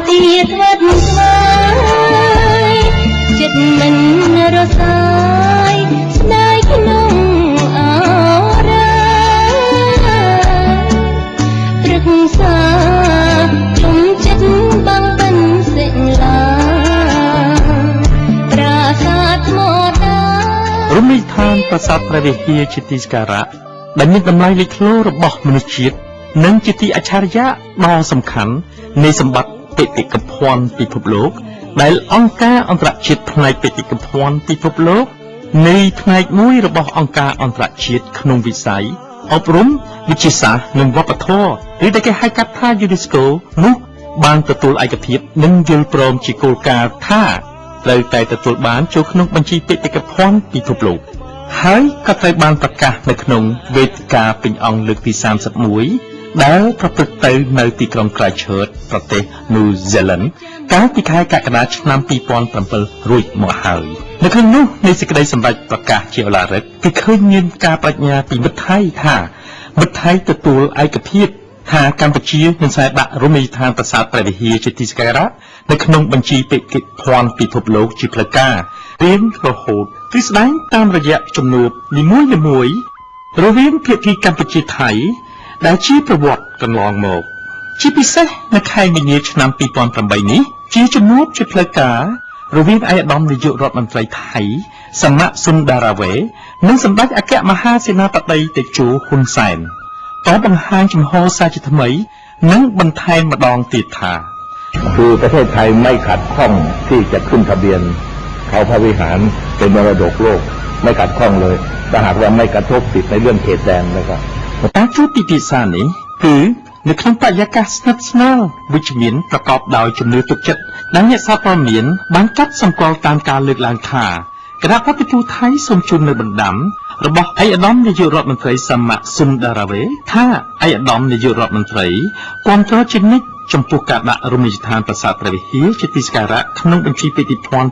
ទៀតវត្តស្វាយចិត្តមិនរសាយស្ដាយក្នុងអរ៉ាព្រឹក្សាខ្ញុំចិត្តបងបិនសិលាប្រាសាទថ្មតារមណីយដ្ឋានប្រាសាទព្រះវិហារជាទីសក្ការៈដែលមានតម្លៃលេចធ្លោរបស់មនុស្សជាតិនិងជាទីអច្ឆរិយៈដ៏សំខាន់នៃសម្បត្តិបេតិកភណ្ឌពិភពលោកដែលអង្គការអន្តរជាតិផ្នែកបេតិកភណ្ឌពិភពលោកនៃផ្នែកមួយរបស់អង្គការអន្តរជាតិក្នុងវិស័យអប់រំវិទ្យាសាស្ត្រនិងវប្បធម៌ឬដែលគេហៅកាត់ថា UNESCO នោះបានទទួលឯកភាពនិងយល់ព្រមជាគោលការណ៍ថាត្រូវតែទទួលបានចូលក្នុងបញ្ជីបេតិកភណ្ឌពិភពលោកហើយក៏ត្រូវបានប្រកាសនៅក្នុងវេទិកាពេញអង្គលើកទី31ដែលប្រព្រឹត្តទៅនៅទីក្រុង Christchurch ប្រទេស New Zealand កាលពីខែកក្កដាឆ្នាំ2007រួចមកហើយនៅក្នុងនោះនៃសេចក្តីសម្រេចប្រកាសជាឧឡារិកគឺឃើញមានការប្រាជ្ញាពីមិត្តថៃថាមិត្តថៃទទួលឯកភាពថាកម្ពុជានឹងស្វែងដាក់រមណីយដ្ឋានប្រាសាទព្រះវិហារជាទីសក្ការៈនៅក្នុងបញ្ជីបេតិកភណ្ឌពិភពលោកជាផ្លូវការរៀងរហូតគឺស្ដែងតាមរយៈជំនួបនីមួយៗរវាងភាគីកម្ពុជាថៃដែលជាប្រវត្តិកន្លងមកជាពិសេសនៅខែមីនាឆ្នាំ2008នេះជាជំនួបជាផ្លូវការរវាងឯកឧត្តមនាយករដ្ឋមន្ត្រីថៃសមៈសុនដារាវេនិងសម្ដេចអគ្គមហាសេនាបតីតេជោហ៊ុនសែនតបង្ហាញចំហសារជាថ្មីនិងបន្ថែមម្ដងទៀតថាคือประเทศไทยไม่ขัดข้องที่จะขึ้นทะเบียนเขาพระวิหารเป็นมรดกโลกไม่ขัดข้องเลยถ้าหากว่าไม่กระทบสิทธิในเรื่องเขตแดนนะครับការជួបពិភាក្សានេះគឺនៅក្នុងបរិយាកាសស្និទ្ធស្នាលវិជ្ជមានប្រកបដោយជំនឿទុកចិត្តដែលអ្នកសារព័ត៌មានបានកត់សម្គាល់តាមការលើកឡើងថាគណៈបព្វជិថៃសូមជូននៅបណ្ដាំរបស់ឯកឧត្តមនាយករដ្ឋមន្ត្រីសមៈសុនដារាវេថាឯកឧត្តមនាយករដ្ឋមន្ត្រីគាំទ្រជានិច្ចចំពោះការដាក់រមណីយដ្ឋានប្រាសាទព្រះវិហារជាទីសក្ការៈក្នុងបញ្ជីបេតិកភណ្ឌ